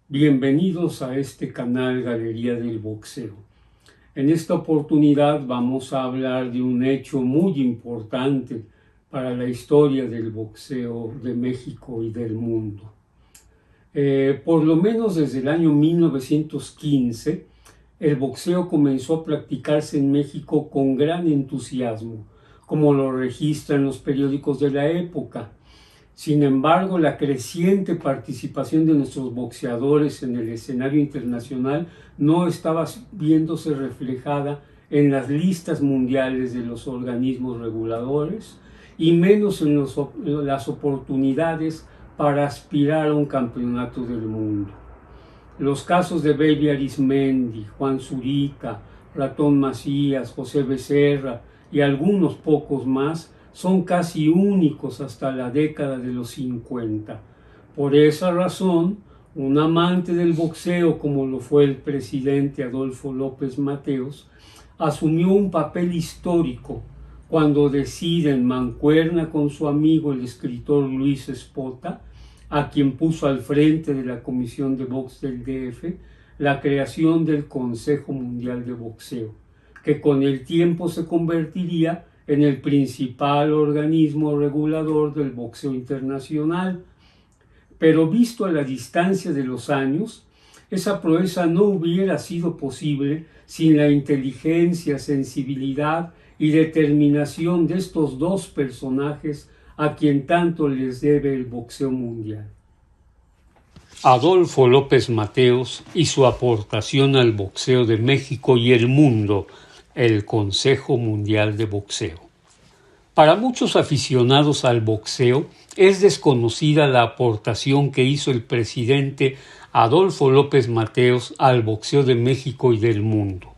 Bienvenidos a este canal Galería del Boxeo. En esta oportunidad vamos a hablar de un hecho muy importante para la historia del boxeo de México y del mundo. Por lo menos desde el año 1915, el boxeo comenzó a practicarse en México con gran entusiasmo, como lo registran los periódicos de la época. Sin embargo, la creciente participación de nuestros boxeadores en el escenario internacional no estaba viéndose reflejada en las listas mundiales de los organismos reguladores y menos en las oportunidades para aspirar a un campeonato del mundo. Los casos de Baby Arismendi, Juan Zurita, Ratón Macías, José Becerra y algunos pocos más son casi únicos hasta la década de los 50. Por esa razón, un amante del boxeo como lo fue el presidente Adolfo López Mateos, asumió un papel histórico cuando decide en mancuerna con su amigo el escritor Luis Espota, a quien puso al frente de la Comisión de Box del DF, la creación del Consejo Mundial de Boxeo, que con el tiempo se convertiría en el principal organismo regulador del boxeo internacional. Pero visto a la distancia de los años, esa proeza no hubiera sido posible sin la inteligencia, sensibilidad y determinación de estos dos personajes a quien tanto les debe el boxeo mundial. Adolfo López Mateos y su aportación al boxeo de México y el mundo, el Consejo Mundial de Boxeo. Para muchos aficionados al boxeo es desconocida la aportación que hizo el presidente Adolfo López Mateos al boxeo de México y del mundo.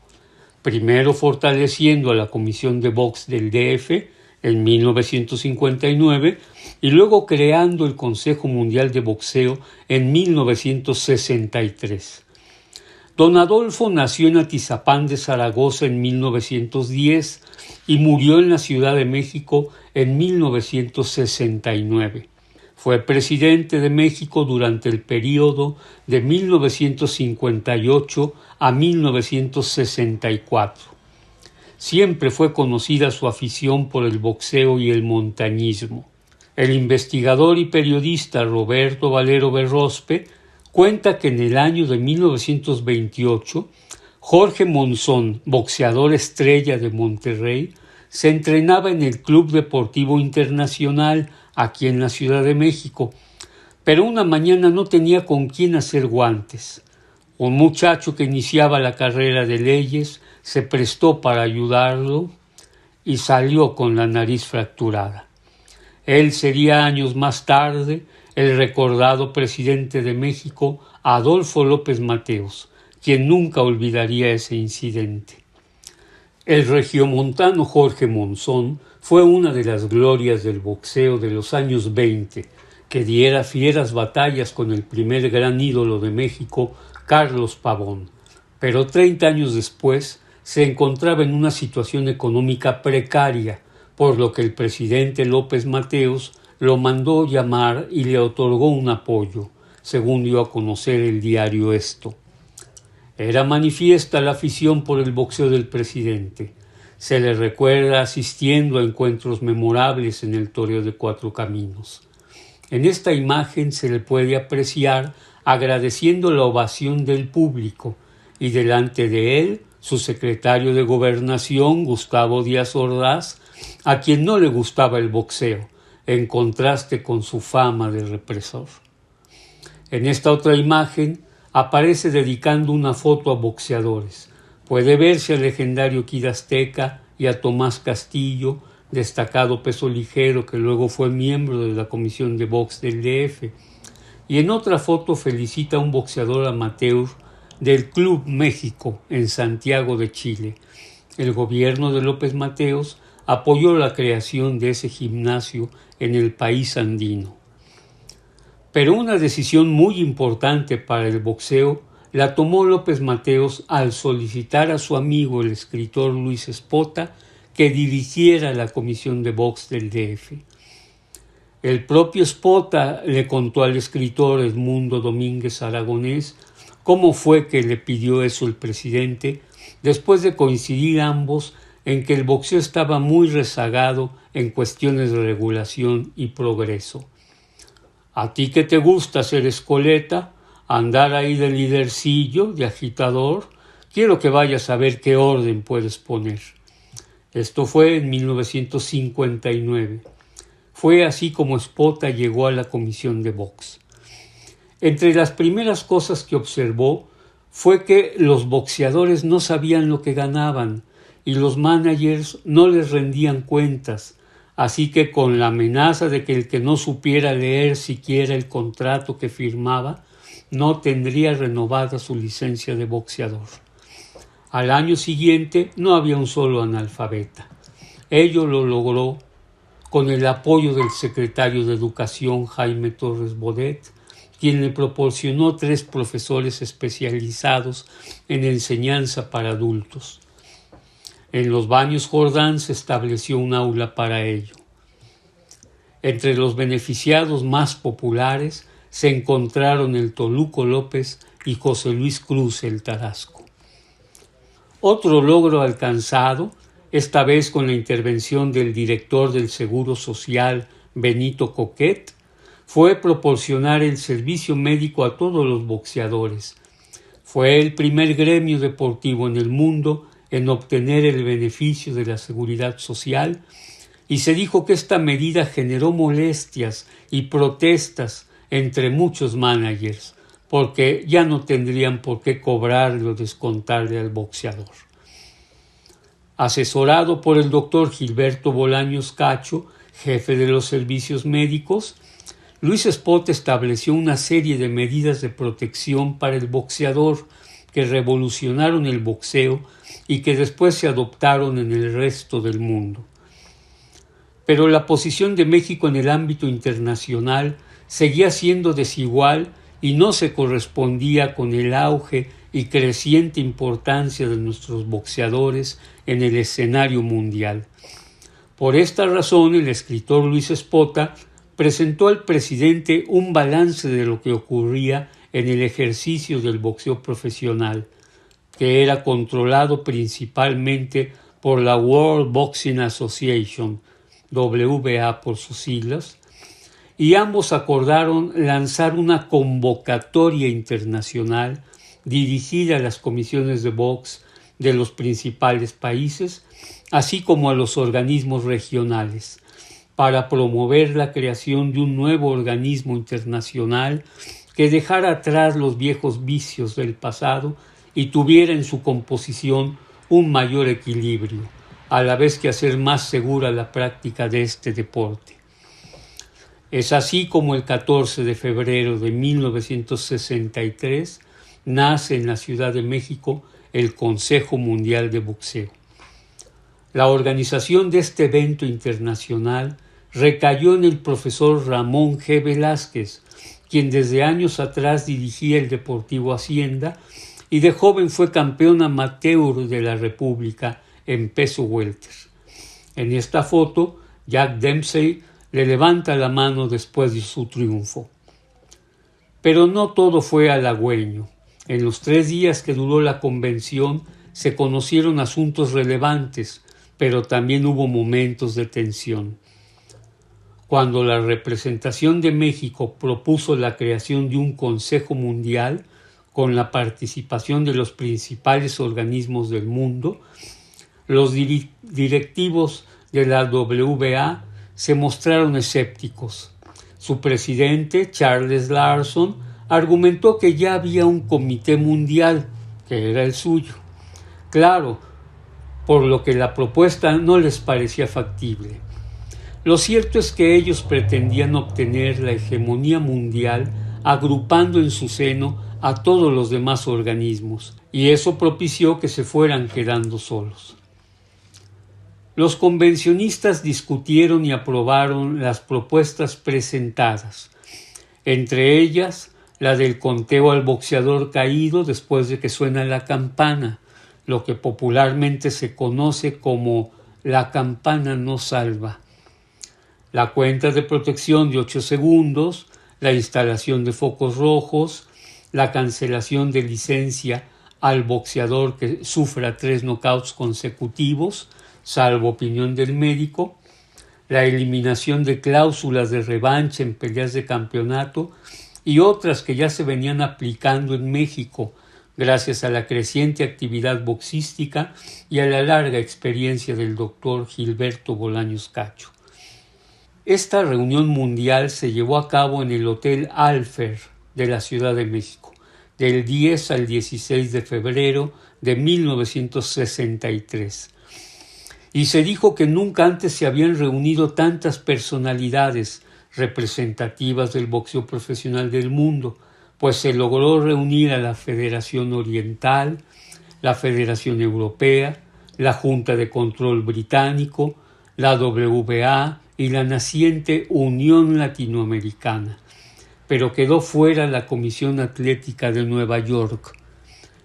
Primero fortaleciendo a la Comisión de Box del DF en 1959 y luego creando el Consejo Mundial de Boxeo en 1963. Don Adolfo nació en Atizapán de Zaragoza en 1910 y murió en la Ciudad de México en 1969. Fue presidente de México durante el período de 1958 a 1964. Siempre fue conocida su afición por el boxeo y el montañismo. El investigador y periodista Roberto Valero Berrospe cuenta que en el año de 1928, Jorge Monzón, boxeador estrella de Monterrey, se entrenaba en el Club Deportivo Internacional aquí en la Ciudad de México, pero una mañana no tenía con quién hacer guantes. Un muchacho que iniciaba la carrera de leyes se prestó para ayudarlo y salió con la nariz fracturada. Él sería años más tarde el recordado presidente de México, Adolfo López Mateos, quien nunca olvidaría ese incidente. El regiomontano Jorge Monzón fue una de las glorias del boxeo de los años 20, que diera fieras batallas con el primer gran ídolo de México, Carlos Pavón, pero 30 años después se encontraba en una situación económica precaria, por lo que el presidente López Mateos lo mandó llamar y le otorgó un apoyo, según dio a conocer el diario Esto. Era manifiesta la afición por el boxeo del presidente. Se le recuerda asistiendo a encuentros memorables en el Toreo de Cuatro Caminos. En esta imagen se le puede apreciar agradeciendo la ovación del público y delante de él su secretario de Gobernación, Gustavo Díaz Ordaz, a quien no le gustaba el boxeo, en contraste con su fama de represor. En esta otra imagen aparece dedicando una foto a boxeadores. Puede verse al legendario Kid Azteca y a Tomás Castillo, destacado peso ligero que luego fue miembro de la Comisión de Box del DF. Y en otra foto felicita a un boxeador amateur del Club México en Santiago de Chile. El gobierno de López Mateos apoyó la creación de ese gimnasio en el país andino. Pero una decisión muy importante para el boxeo la tomó López Mateos al solicitar a su amigo el escritor Luis Espota que dirigiera la Comisión de Box del DF. El propio Spota le contó al escritor Edmundo Domínguez Aragonés cómo fue que le pidió eso el presidente, después de coincidir ambos en que el boxeo estaba muy rezagado en cuestiones de regulación y progreso. A ti que te gusta ser escoleta, andar ahí de lidercillo, de agitador, quiero que vayas a ver qué orden puedes poner. Esto fue en 1959. Fue así como Spota llegó a la comisión de box. Entre las primeras cosas que observó fue que los boxeadores no sabían lo que ganaban y los managers no les rendían cuentas, así que con la amenaza de que el que no supiera leer siquiera el contrato que firmaba, no tendría renovada su licencia de boxeador. Al año siguiente no había un solo analfabeta. Ello lo logró con el apoyo del secretario de Educación Jaime Torres Bodet, quien le proporcionó 3 profesores especializados en enseñanza para adultos. En los Baños Jordán se estableció un aula para ello. Entre los beneficiados más populares se encontraron el Toluco López y José Luis Cruz el Tarasco. Otro logro alcanzado, esta vez con la intervención del director del Seguro Social, Benito Coquet, fue proporcionar el servicio médico a todos los boxeadores. Fue el primer gremio deportivo en el mundo en obtener el beneficio de la seguridad social, y se dijo que esta medida generó molestias y protestas entre muchos managers, porque ya no tendrían por qué cobrarle o descontarle al boxeador. Asesorado por el doctor Gilberto Bolaños Cacho, jefe de los servicios médicos, Luis Spota estableció una serie de medidas de protección para el boxeador que revolucionaron el boxeo y que después se adoptaron en el resto del mundo. Pero la posición de México en el ámbito internacional seguía siendo desigual y no se correspondía con el auge y creciente importancia de nuestros boxeadores en el escenario mundial. Por esta razón, el escritor Luis Spota presentó al presidente un balance de lo que ocurría en el ejercicio del boxeo profesional, que era controlado principalmente por la World Boxing Association, WBA por sus siglas, y ambos acordaron lanzar una convocatoria internacional dirigida a las comisiones de box de los principales países, así como a los organismos regionales, para promover la creación de un nuevo organismo internacional que dejara atrás los viejos vicios del pasado y tuviera en su composición un mayor equilibrio, a la vez que hacer más segura la práctica de este deporte. Es así como el 14 de febrero de 1963 nace en la Ciudad de México el Consejo Mundial de Boxeo. La organización de este evento internacional recayó en el profesor Ramón G. Velázquez, quien desde años atrás dirigía el Deportivo Hacienda y de joven fue campeón amateur de la República en peso welter. En esta foto, Jack Dempsey le levanta la mano después de su triunfo. Pero no todo fue halagüeño. En los 3 días que duró la convención se conocieron asuntos relevantes, pero también hubo momentos de tensión. Cuando la representación de México propuso la creación de un Consejo Mundial con la participación de los principales organismos del mundo, los directivos de la WBA se mostraron escépticos. Su presidente, Charles Larson, argumentó que ya había un comité mundial, que era el suyo. Claro, por lo que la propuesta no les parecía factible. Lo cierto es que ellos pretendían obtener la hegemonía mundial agrupando en su seno a todos los demás organismos, y eso propició que se fueran quedando solos. Los convencionistas discutieron y aprobaron las propuestas presentadas, entre ellas la del conteo al boxeador caído después de que suena la campana, lo que popularmente se conoce como la campana no salva. la cuenta de protección de 8 segundos, la instalación de focos rojos, la cancelación de licencia al boxeador que sufra 3 knockouts consecutivos, salvo opinión del médico, la eliminación de cláusulas de revancha en peleas de campeonato y otras que ya se venían aplicando en México gracias a la creciente actividad boxística y a la larga experiencia del doctor Gilberto Bolaños Cacho. Esta reunión mundial se llevó a cabo en el Hotel Alfer de la Ciudad de México, del 10 al 16 de febrero de 1963. Y se dijo que nunca antes se habían reunido tantas personalidades representativas del boxeo profesional del mundo, pues se logró reunir a la Federación Oriental, la Federación Europea, la Junta de Control Británico, la WBA y la naciente Unión Latinoamericana, pero quedó fuera la Comisión Atlética de Nueva York.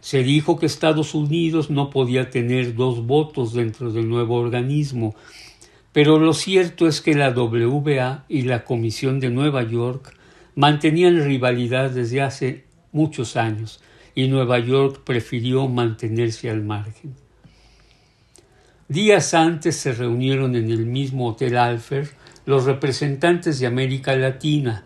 Se dijo que Estados Unidos no podía tener 2 votos dentro del nuevo organismo, pero lo cierto es que la WBA y la Comisión de Nueva York mantenían rivalidad desde hace muchos años y Nueva York prefirió mantenerse al margen. Días antes se reunieron en el mismo Hotel Alfer los representantes de América Latina.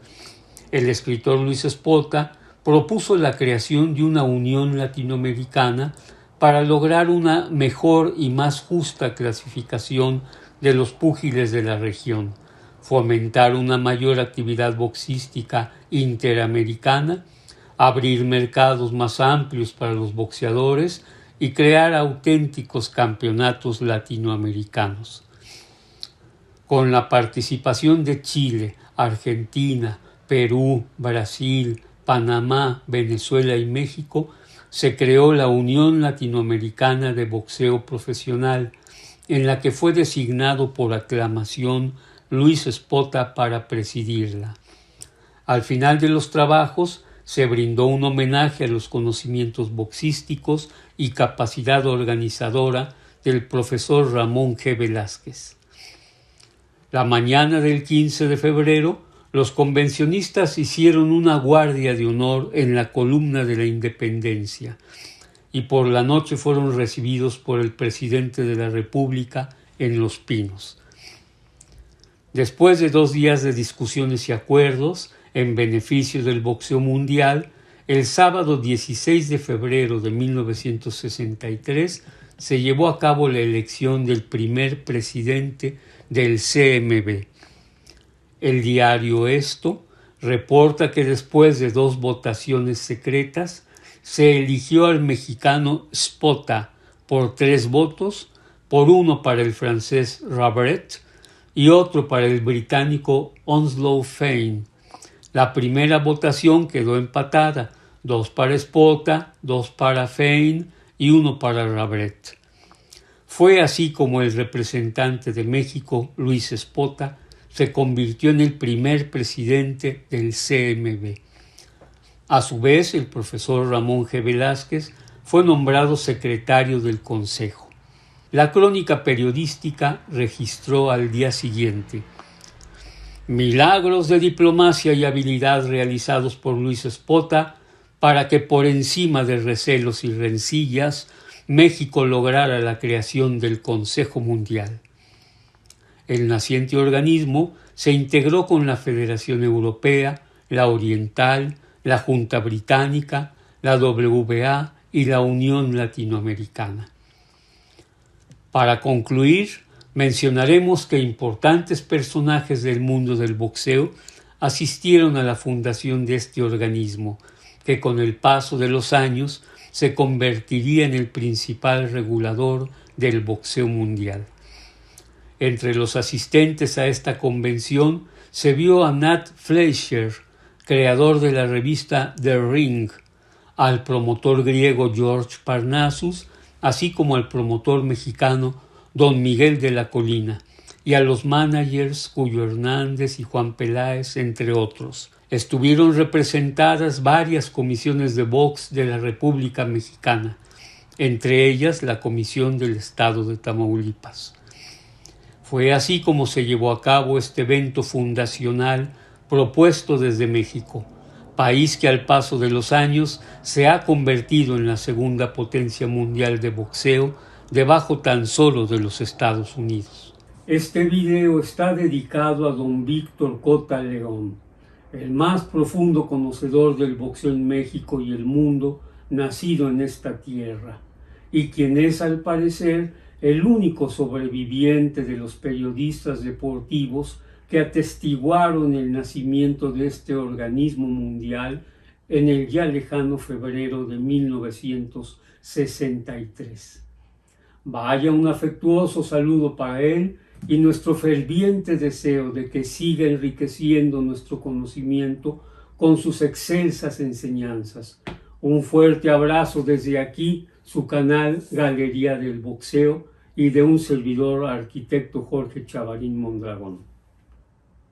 El escritor Luis Espota propuso la creación de una Unión Latinoamericana para lograr una mejor y más justa clasificación de los púgiles de la región, fomentar una mayor actividad boxística interamericana, abrir mercados más amplios para los boxeadores y crear auténticos campeonatos latinoamericanos. Con la participación de Chile, Argentina, Perú, Brasil, Panamá, Venezuela y México, se creó la Unión Latinoamericana de Boxeo Profesional, en la que fue designado por aclamación Luis Espota para presidirla. Al final de los trabajos se brindó un homenaje a los conocimientos boxísticos y capacidad organizadora del profesor Ramón G. Velázquez. La mañana del 15 de febrero, los convencionistas hicieron una guardia de honor en la columna de la Independencia y por la noche fueron recibidos por el presidente de la República en Los Pinos. Después de 2 días de discusiones y acuerdos en beneficio del boxeo mundial, el sábado 16 de febrero de 1963 se llevó a cabo la elección del primer presidente del CMB. El diario Esto reporta que después de 2 votaciones secretas se eligió al mexicano Espota por 3 votos, por 1 para el francés Rabret y otro para el británico Onslow Fein. La primera votación quedó empatada, 2 para Espota, 2 para Fein y 1 para Rabret. Fue así como el representante de México, Luis Espota, se convirtió en el primer presidente del CMB. A su vez, el profesor Ramón G. Velázquez fue nombrado secretario del Consejo. La crónica periodística registró al día siguiente: milagros de diplomacia y habilidad realizados por Luis Espota para que por encima de recelos y rencillas México lograra la creación del Consejo Mundial. El naciente organismo se integró con la Federación Europea, la Oriental, la Junta Británica, la WBA y la Unión Latinoamericana. Para concluir, mencionaremos que importantes personajes del mundo del boxeo asistieron a la fundación de este organismo, que con el paso de los años se convertiría en el principal regulador del boxeo mundial. Entre los asistentes a esta convención se vio a Nat Fleischer, creador de la revista The Ring, al promotor griego George Parnassus, así como al promotor mexicano Don Miguel de la Colina, y a los managers Julio Hernández y Juan Peláez, entre otros. Estuvieron representadas varias comisiones de box de la República Mexicana, entre ellas la Comisión del Estado de Tamaulipas. Fue así como se llevó a cabo este evento fundacional propuesto desde México, país que al paso de los años se ha convertido en la segunda potencia mundial de boxeo, debajo tan solo de los Estados Unidos. Este video está dedicado a don Víctor Cota León, el más profundo conocedor del boxeo en México y el mundo, nacido en esta tierra, y quien es al parecer el único sobreviviente de los periodistas deportivos que atestiguaron el nacimiento de este organismo mundial en el ya lejano febrero de 1963. Vaya un afectuoso saludo para él y nuestro ferviente deseo de que siga enriqueciendo nuestro conocimiento con sus excelsas enseñanzas. Un fuerte abrazo desde aquí, su canal Galería del Boxeo, y de un servidor, arquitecto Jorge Chavarín Mondragón.